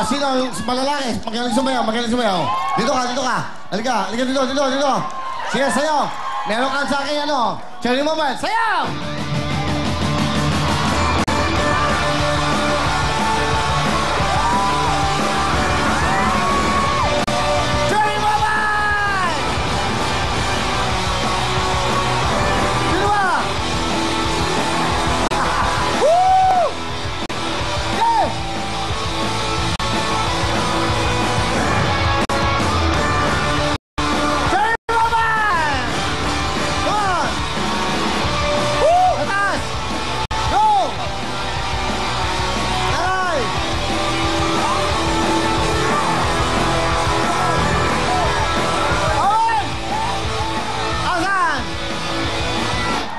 sino? Malalaki. Magaling sumayaw. Dito ka. Halika dito. Sige, sayaw. Meron ka sa akin, Cherry Mobile. Sayaw!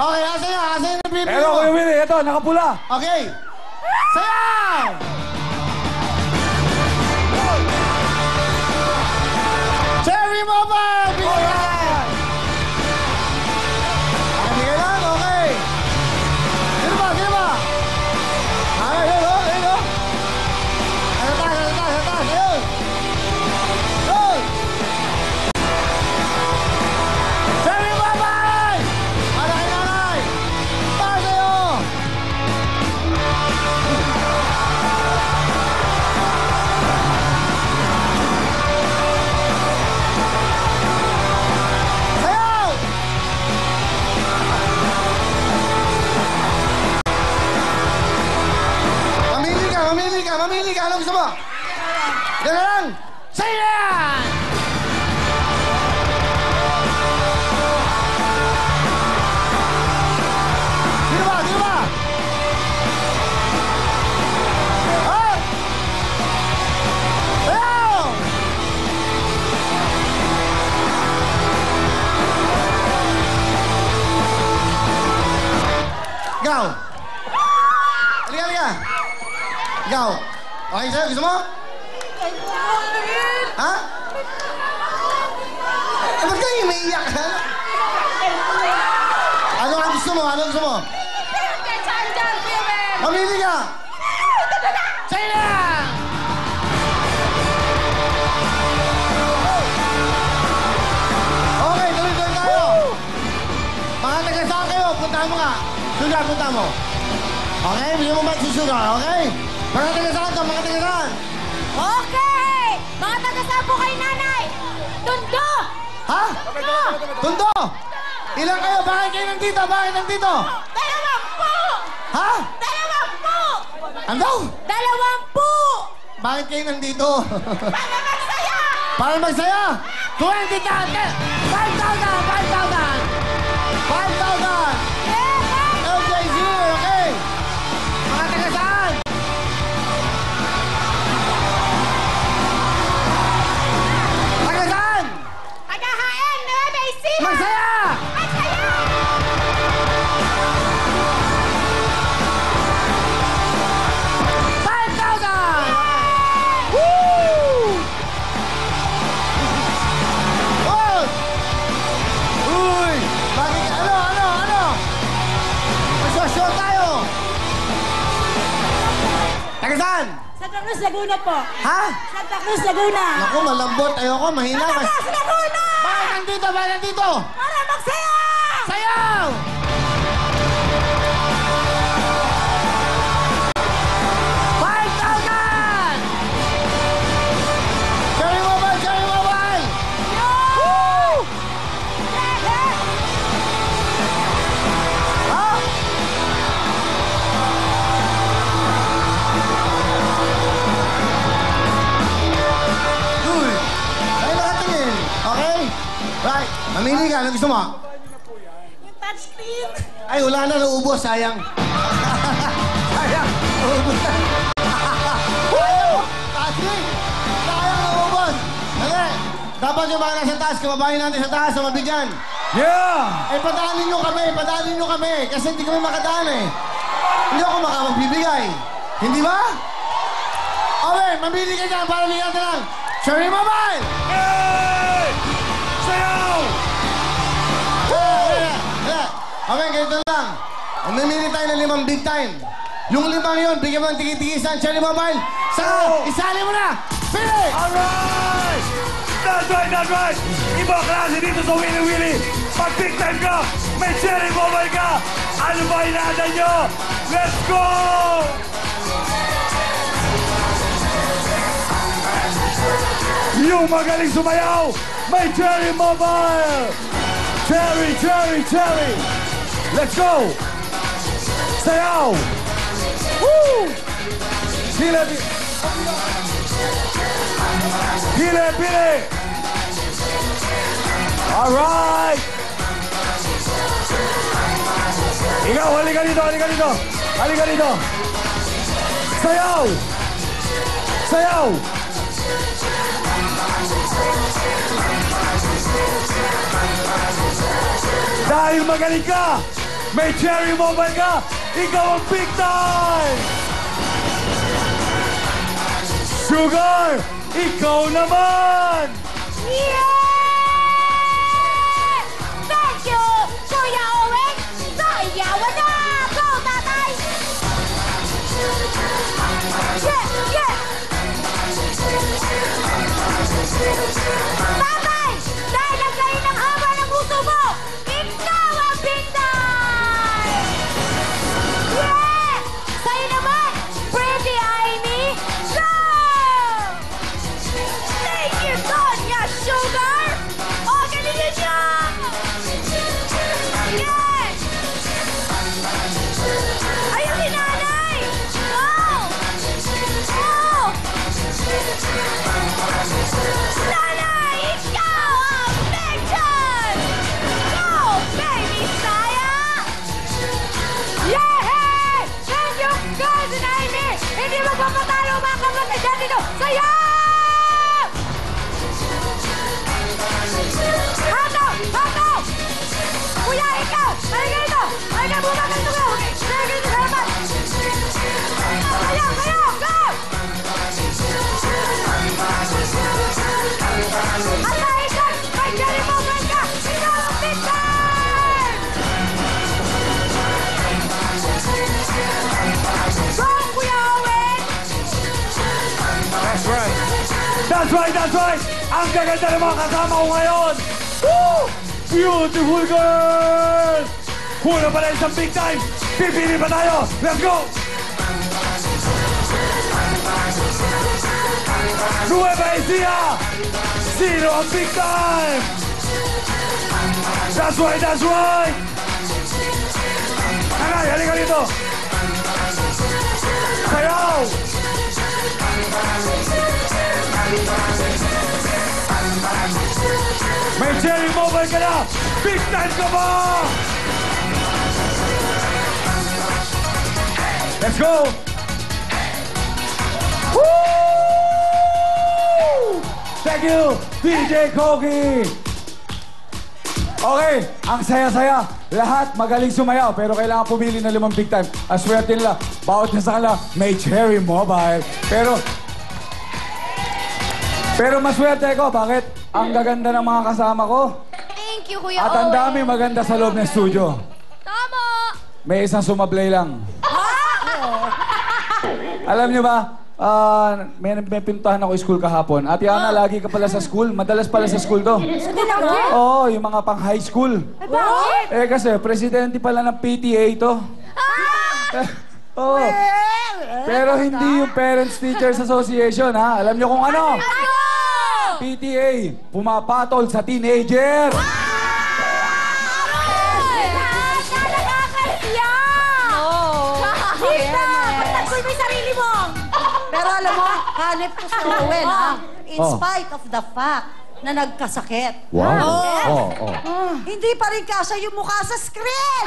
Okay, asan yung bibili mo? Eto, Kuya Willie, eto, nakapula. Okay. Sayaw! Cherry Mobile! Bigyan! Bigyan lang, okay. Sino ba? Ay, ayun. Sa taas, ayun. Ayun! Cherry Mobile! Nanay! Para sa'yo! Sayaw! Mamili ka. Anong gusto mo? Yan na lang! Sa'yo na yan! Sino ba? Ah! Ayaw! Ikaw! Halika! Ikaw! Okay sa'yo? Gusto mo? Ha? Ba't kayo umiiyak? Ano ang gusto mo? Mamili ka! Sa'yo na! Okay, tuloy tayo. Mga taga-saan kayo, puntahan mo ka. Sugar, punta mo. Okay, bigyan mo ba si Sugar, okay? Mga taga-saan to, mga taga-saan. Okay! Mga taga-saan po kay nanay. Tundo! Ha? Tundo! Ilan kayo? Bakit kayo nandito? Dalawampu! Ha? Dalawampu! Ano? Dalawampu! Bakit kayo nandito? Para magsaya! Para magsaya? 20,000! 5,000! LJZ, okay? Mga taga-saan? Taga-saan? Taga-hain! Nueva Ecija! Magsaya! Magsaya! Uy! Bakit? Ano? Magsosyo tayo! Taga-saan? Santa Cruz, Laguna po. Ha? Santa Cruz, Laguna. Naku, malambot. Ayoko, mahina. Santa Cruz, Laguna! Bakit nandito? Para magsaya! Sayaw! Cherry Mobile! Woo! Ha? Uy! Ay, nakatingin. Okay? Right. Mamili ka. Ano gusto mo? Yung touchscreen. Ay, wala na. Naubos. Sayang. Naubos na. Sayang, naubos. Okay. Dapat yung mga nasa taas, kababayan natin sa taas na mabigyan. Yeah! Eh, padaanin nyo kami. Kasi hindi kami makadaan eh. Hindi ako magbibigay. Hindi ba? Okay, mamili ka dyan para bigyan natin lang. Cherry Mobile! Hey! Sayaw! Okay, ganito lang. Mamimili tayo ng 5 big time. Yung 5 yun, bigyan mo ng tigi-tigisan. Cherry Mobile, Saka, isali mo na! Pili! Alright! That's right, that's right! Iba klase dito sa Willy Willy. Pag big time ka, may cherry mobile ka. Ano ba inaanda nyo? Let's go! Yung magaling sumayaw, may cherry mobile! Cherry, cherry, cherry! Let's go! Sayaw! Woo! Pili! Pili, pili! Alright! Ikaw, halika dito, halika dito! Halika dito! Sayaw! Sayaw! Dahil magaling ka, may cherry mobile ka, ikaw ang big time! Sugar, ikaw naman! Yeah! Thank you, Kuya Owen! Sayawan na! Go, tatay! Yeah, yeah! Tatay! Dahil ang kayo ng haba ng puso mo, ikaw ang big time! Yeah! Sa'yo naman, Pretty Amy, go! Thank you, Tonya Sugar! O, galingan niyo! Yes! Ayun si nanay! Go! Go! Nanay, ikaw ang big time! Go, baby Saya! Yeah! Thank you, guys and Amy! Hindi magpapatalo mga kapatid dyan dito! Sayaw! Hato! Hato! Kuya, ikaw! Halika dito! Halika, bumagal ito ka! Halika dito sa harapan! Kayo! Kayo! Go! Hala, ikaw! May cherry moment ka! Ikaw ang big time! Go, Kuya Owen! That's right. That's right, that's right. Ang gaganda ng mga kasama ko ngayon. Woo! Beautiful girls! Kuna pa rin isang big time. Pipili pa tayo. Let's go! Nueva Ecija! Sino ang big time? That's right, that's right! Nanay, halika dito! Sayaw! May cherry mobile ka na! Big time ka ba? Let's go! Woo! Thank you, DJ Kogi! Okay, ang saya-saya. Lahat magaling sumayaw, pero kailangan pumili ng 5 big time. Ang swerte nila, bawat isa sa kanila may cherry mobile. Pero maswerte ko, bakit? Ang gaganda ng mga kasama ko. Thank you, Kuya At ang dami maganda sa loob ng studio. Tama! May isang sumablay lang. Alam niyo ba, may pinuntahan ako school kahapon. Ate Ana, lagi ka pala sa school. Madalas pala sa school to. Oo, yung mga pang high school. Bakit? Eh kasi, presidente pala ng PTA to. Oo. Pero hindi yung Parents Teachers Association, ha? Alam niyo kung ano? Ano? PTA, pumapatol sa teenager. Nakakahiya! Tita, pagtagkoy mo yung sarili mo! Pero alam mo, hanip ko si Owen, ha? In Oh. spite of the fact na nagkasakit. Wow. Yes. Oh. Hindi pa rin kasya yung mukha sa screen!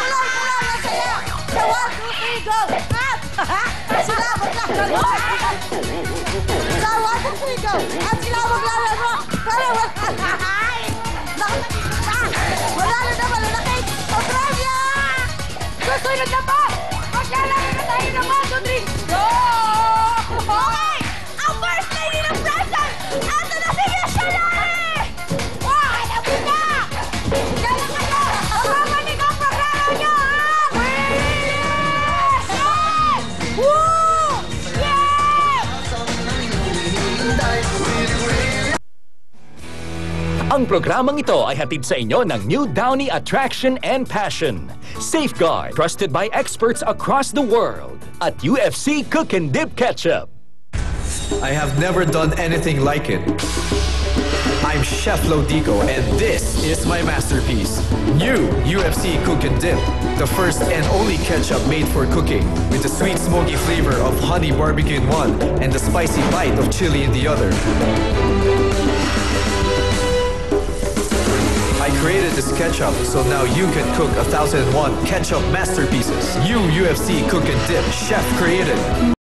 Mula na sila! Sa 1, 2, 3, go! Up! Sila maglalaro! Sa 1, 2, 3, go! At sila maglalaro! Pero wala na naman na kay Australia! Susunod na po! Maglalaro na tayo ng 1, 2, 3, go! Okay! Ang first lady ng Preston! Ito na si Michelle Lari! Wow! Alam mo na! Galang kayo! Babalik ang programa nyo, ha! Release! Woo! Yeah! Ang programang ito ay hatid sa inyo ng New Downy Attraction and Passion. Safeguard, trusted by experts across the world. At UFC Cook and Dip Ketchup. I have never done anything like it. I'm Chef Lodico, and this is my masterpiece. New UFC Cook and Dip. The first and only ketchup made for cooking, with the sweet smoky flavor of honey barbecue in one and the spicy bite of chili in the other. I created this ketchup so now you can cook 1001 ketchup masterpieces. New UFC Cook and Dip, chef created.